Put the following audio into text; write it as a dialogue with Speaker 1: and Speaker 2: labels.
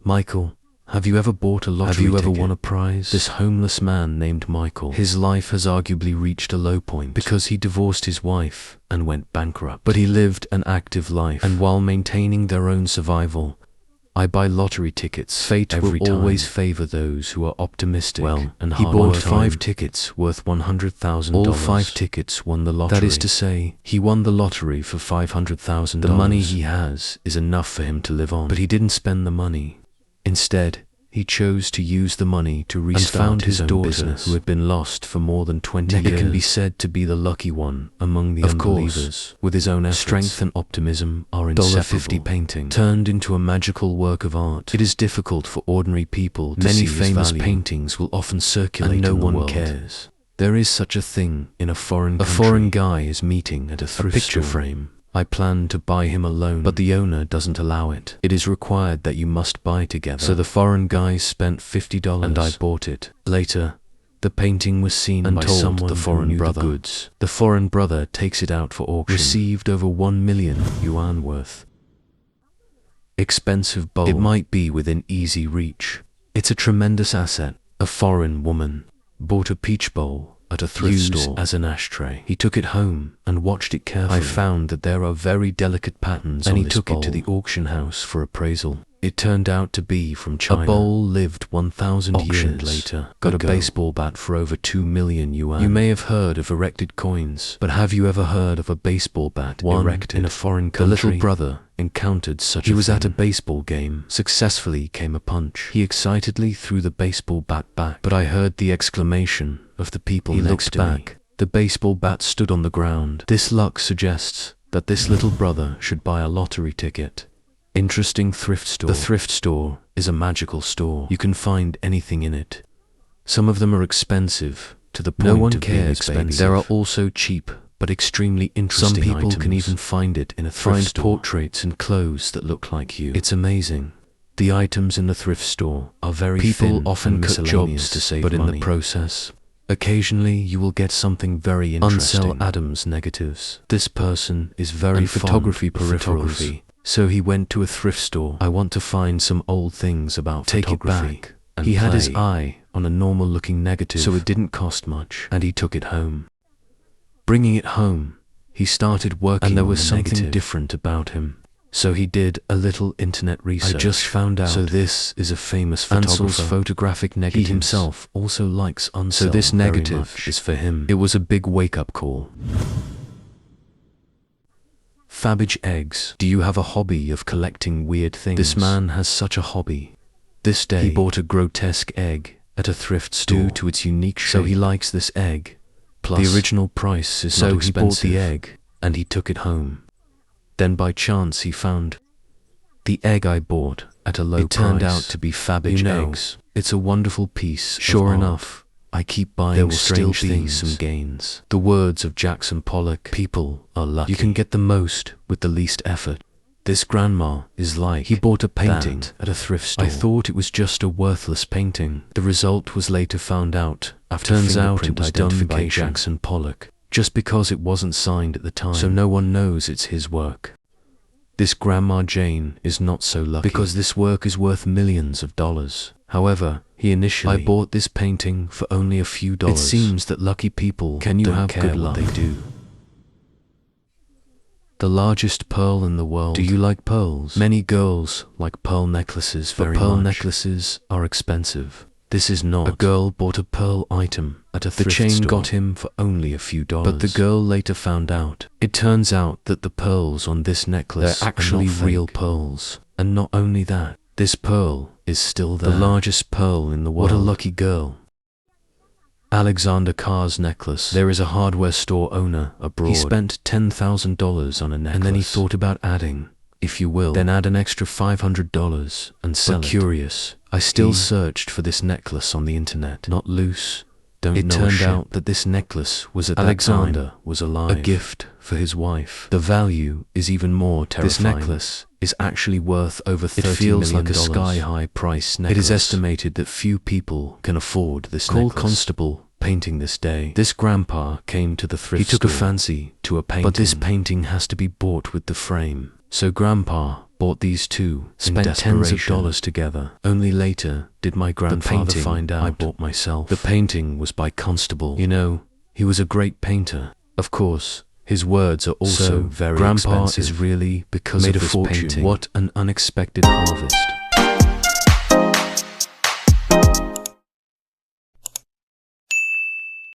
Speaker 1: Michael, have you ever bought a lottery ticket? Have you ever won a prize? This homeless man named Michael, his life has arguably reached a low point because he divorced his wife and went bankrupt. But he lived an active life, and while maintaining their own survival, I buy lottery tickets. Fate will always favor those who are optimistic and hard. He bought 5 tickets worth $100,000. All 5 tickets won the lottery. That is to say, he won the lottery for $500,000. The money he has is enough for him to live on. But he didn't spend the money. Instead, he chose to use the money to restart his daughter, business, who had been lost for more than 20 years. He can be said to be the lucky one among the unbelievers. With his own efforts, strength and optimism are inseparable. $50 painting turned into a magical work of art. It is difficult for ordinary people to see famous paintings will often circulate and no one cares. There is such a thing in a foreign country. A foreign guy is meeting at a thrift picture frame. I plan to buy him a loan, but the owner doesn't allow it. It is required that you must buy together. So the foreign guy spent $50 and I bought it. Later, the painting was seen and by someone the foreign brother. The foreign brother takes it out for auction. Received over 1 million yuan worth. Expensive bowl. It might be within easy reach. It's a tremendous asset. A foreign woman bought a peach bowl at a thrift store as an ashtray. He took it home and watched it carefully. I found that there are very delicate patterns on this bowl. And he took it to the auction house for appraisal. It turned out to be from China. A bowl lived 1,000 years later. Got a baseball bat for over 2 million yuan. You may have heard of erected coins, but have you ever heard of a baseball bat erected in a foreign country? The little brother encountered such a thing. He was at a baseball game. Successfully came a punch. He excitedly threw the baseball bat back, but I heard the exclamation of the people next to me. The baseball bat stood on the ground. This luck suggests that this little brother should buy a lottery ticket. Interesting thrift store. The thrift store is a magical store. You can find anything in it. Some of them are expensive to the point no one cares, baby. There are also cheap but extremely interesting items. Some people can even find it in a thrift store. Portraits and clothes that look like you. It's amazing. The items in the thrift store are very thin. People often cut jobs to save money, but in the process, occasionally you will get something very interesting. Unsell Adams negatives. This person is very photography peripherals. So he went to a thrift store. I want to find some old things about photography. Take it back and he had his eye on a normal looking negative, so it didn't cost much, and he took it home. Bringing it home, he started working, and there was something different about him. So he did a little internet research. I just found out. So this is a famous photographer. Ansel's photographic negatives. He himself also likes Ansel. So this negative is for him. It was a big wake-up call. Fabbage eggs. Do you have a hobby of collecting weird things? This man has such a hobby. This day, he bought a grotesque egg at a thrift store due to its unique shape. So he likes this egg. Plus, the original price is not expensive. So he bought the egg, and he took it home. Then by chance he found the egg I bought at a low price. It turned out to be Fabbage eggs. It's a wonderful piece. Sure enough, I keep buying. There will still be some gains. The words of Jackson Pollock, people are lucky. You can get the most with the least effort. This grandma is like, he bought a painting at a thrift store. I thought it was just a worthless painting. The result was later found out after turns out it was done by Jackson Pollock, just because it wasn't signed at the time, so no one knows it's his work. This Grandma Jane is not so lucky, because this work is worth millions of dollars. However, I bought this painting for only a few dollars. It seems that lucky people don't have good luck. They do. The largest pearl in the world. Do you like pearls? Many girls like pearl necklaces very much. But pearl necklaces are expensive. This is not. A girl bought a pearl item at a thrift store. The chain got him for only a few dollars. But the girl later found out. It turns out that the pearls on this necklace are actually real pearls. And not only that, this pearl is still there. The largest pearl in the world. What a lucky girl. Alexander Carr's necklace. There is a hardware store owner abroad. He spent $10,000 on a necklace. And then he thought about adding, if you will, then add an extra $500 and sell it. Curious, I still searched for this necklace on the internet. Not loose. It turned out that this necklace was at Alexander was alive. A gift for his wife. The value is even more terrifying. This necklace is actually worth over $30 million. It feels like a sky-high price necklace. It is estimated that few people can afford this necklace. Call Constable painting this day. This grandpa came to the thrift store. He took a fancy to a painting. But this painting has to be bought with the frame. So Grandpa Bought these two, spent tens of dollars together. Only later did my grandfather find out I bought myself. The painting was by Constable. You know, he was a great painter. Of course, his words are also very expensive. Grandpa is really, because of this painting, what an unexpected harvest.